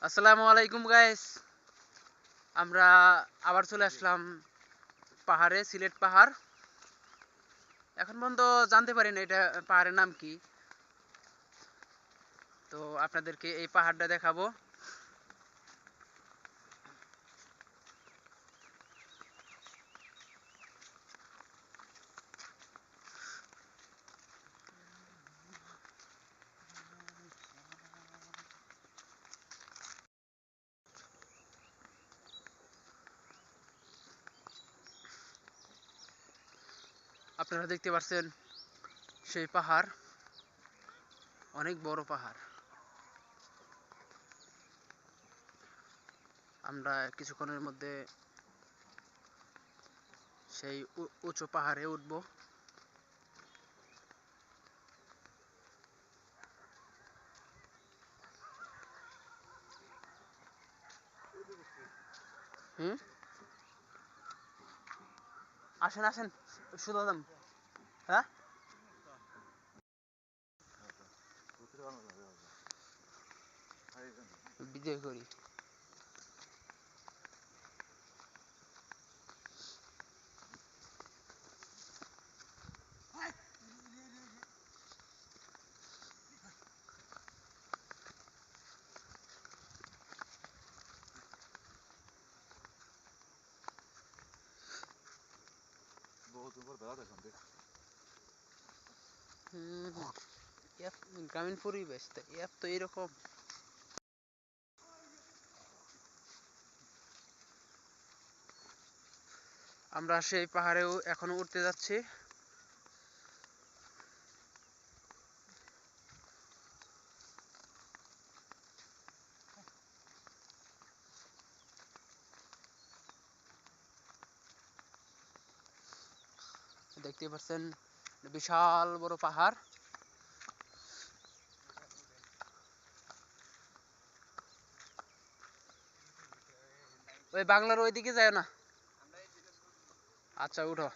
আসসালামু আলাইকুম গাইস। আমরা আবার চলে আসলাম পাহাড়ে, সিলেট পাহাড়। এখন পর্যন্ত জানতে পারি না এটা পাহাড়ের নাম কি, তো আপনাদেরকে এই পাহাড়টা দেখাবো। আপনারা দেখতে পাচ্ছেন সেই পাহাড়, অনেক বড় পাহাড়। আমরা কিছুক্ষণের মধ্যে সেই উঁচু পাহাড়ে উঠব। হুম, আসেন আসেন, শুধু দাম। হ্যাঁ, ভিডিও করি। গ্রামীণ পরিবেশ তো এত তো এরকম। আমরা সেই পাহাড়েও এখনো উঠতে যাচ্ছি। দেখতে পাচ্ছেন বিশাল বড় পাহাড়। ওই বাংলার ওইদিকে যায় না। আচ্ছা, উঠো।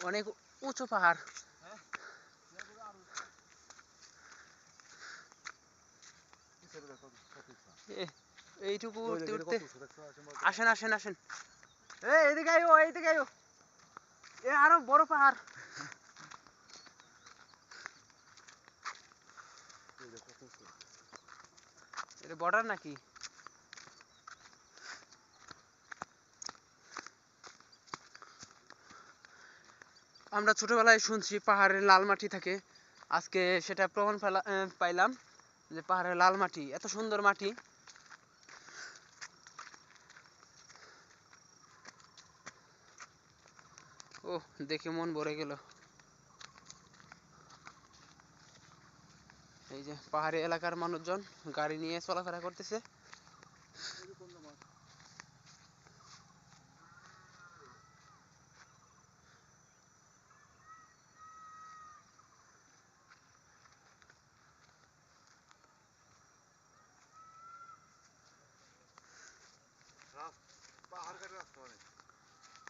অনেক উঁচু পাহাড়। এইটুকু উঠতে উঠতে, আসেন আসেন আসেন, এইদিকে আইও, এইদিকে আইও। আরো বড় পাহাড়। এটা বর্ডার নাকি? আমরা ছোটবেলায় শুনছি পাহাড়ে লাল মাটি থাকে। আজকে সেটা প্রমাণ পাইলাম যে পাহাড়ে লাল মাটি, এত সুন্দর মাটি। ও, দেখে মন ভরে গেল। এই যে পাহাড়ি এলাকার মানুষজন গাড়ি নিয়ে চলাফেরা করতেছে।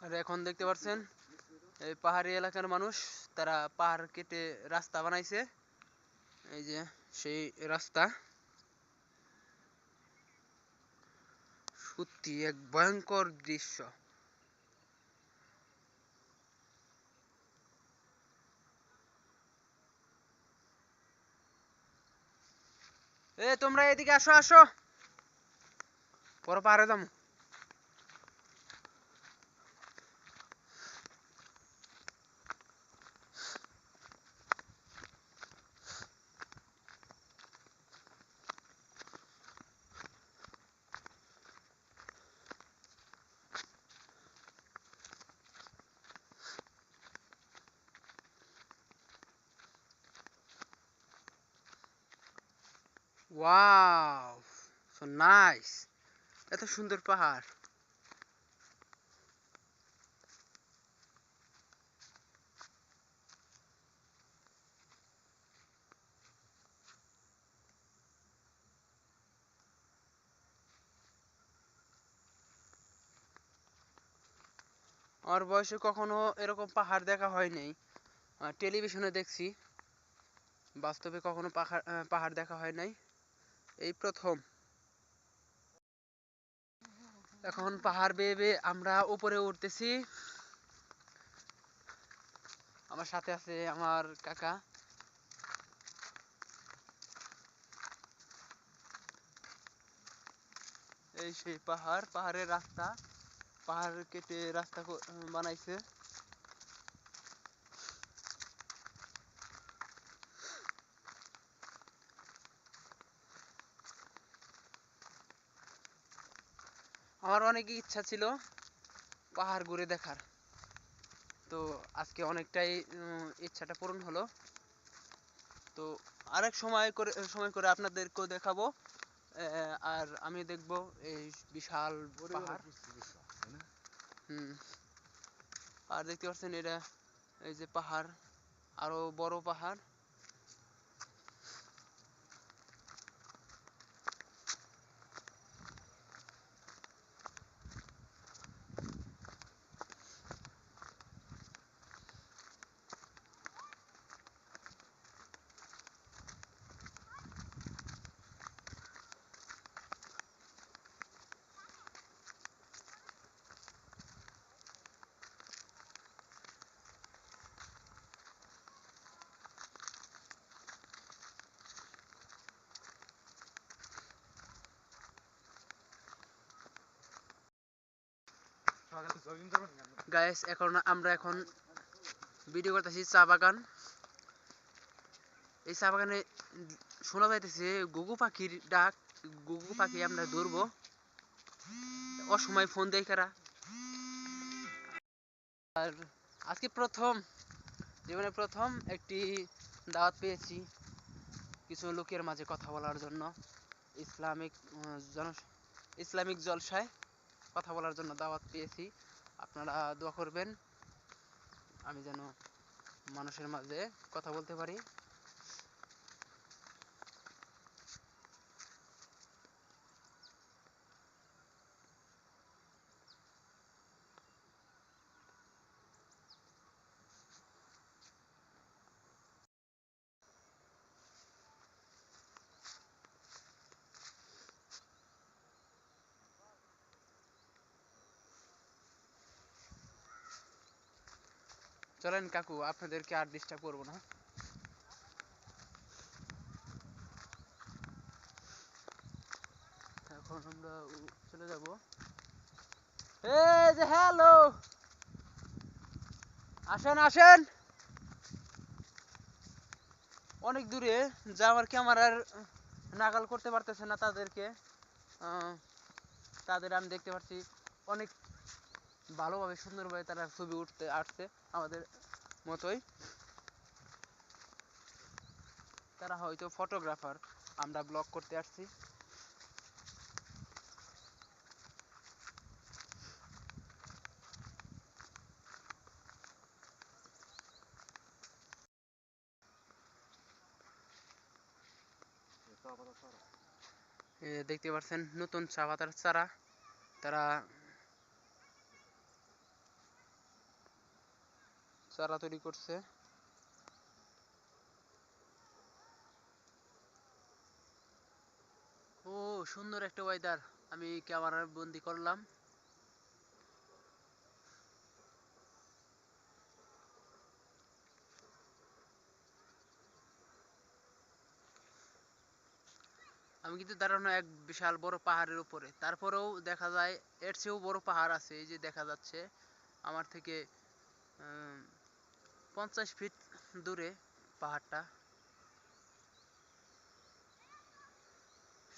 আর এখন দেখতে পাচ্ছেন এই পাহাড়ি এলাকার মানুষ, তারা পাহাড় কেটে রাস্তা বানাইছে। এই যে সেই রাস্তা, সত্যি এক ভয়ঙ্কর দৃশ্য। তোমরা এদিকে আসো আসো, পরে পাহাড়ে যাবো। ওয়াও, সো নাইস, এত সুন্দর পাহাড়। আমার বয়সে কখনো এরকম পাহাড় দেখা হয় নাই। টেলিভিশনে দেখছি, বাস্তবে কখনো পাহাড় দেখা হয় নাই, এই প্রথম। এখন পাহাড় বেয়ে বেয়ে আমরা উপরে উঠতেছি। আমার সাথে আছে আমার কাকা। এই সেই পাহাড়, পাহাড়ের রাস্তা, পাহাড় কেটে রাস্তা বানাইছে। আমার অনেক ইচ্ছা ছিল পাহাড় ঘুরে দেখার, তো আজকে অনেকটাই ইচ্ছাটা পূরণ হলো। তো আরেক সময় করে আপনাদেরকেও দেখাবো। আর আমি দেখবো এই বিশাল পাহাড়। হুম। আর দেখতে পাচ্ছেন এটা, এই যে পাহাড়, আরো বড় পাহাড়। গাইস, আমরা এখন ভিডিও করতেছি চা বাগান। এই চা বাগানে শোনা যাইতেছে ঘুঘু পাখির ডাক। ঘুঘু পাখি আমরা ধরবো। অসময় ফোন দেয় কারা। আর আজকে জীবনে প্রথম একটি দাওয়াত পেয়েছি কিছু লোকের মাঝে কথা বলার জন্য। ইসলামিক ইসলামিক জলসায় কথা বলার জন্য দাওয়াত পেয়েছি। আপনারা দোয়া করবেন আমি যেন মানুষের মাঝে কথা বলতে পারি। চলেন কাকু, আপনাদেরকে আর ডিস্টার্ব করবো না। এখন আমরা চলে যাব। এই যে হ্যালো, আসেন আসেন। অনেক দূরে যা আমার ক্যামেরার নাগাল করতে পারতেছে না তাদেরকে। তাদের আমি দেখতে পাচ্ছি অনেক ভালোভাবে সুন্দরভাবে তারা ছবি উঠতে আসছে আমাদের মতোই। তারা হয়তো ফটোগ্রাফার, আমরা ব্লগ করতে আসছি। দেখতে পাচ্ছেন নতুন চা পাতার চারা, তারা চারা তৈরি করছে। ও সুন্দর একটা ওয়েদার, আমি ক্যামেরা বন্দি করলাম। আমি কিন্তু দাঁড়ানো এক বিশাল বড় পাহাড়ের উপরে, তারপরেও দেখা যায় এর চেয়েও বড় পাহাড় আছে। এই যে দেখা যাচ্ছে আমার থেকে 50 ফিট দূরে পাহাড়টা,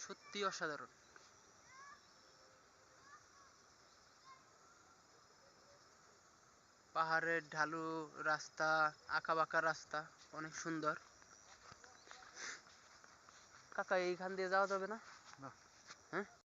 সত্যি অসাধারণ। পাহাড়ের ঢালু রাস্তা, আঁকা বাঁকা রাস্তা, অনেক সুন্দর। কাকা, এইখান দিয়ে যাওয়া যাবে না?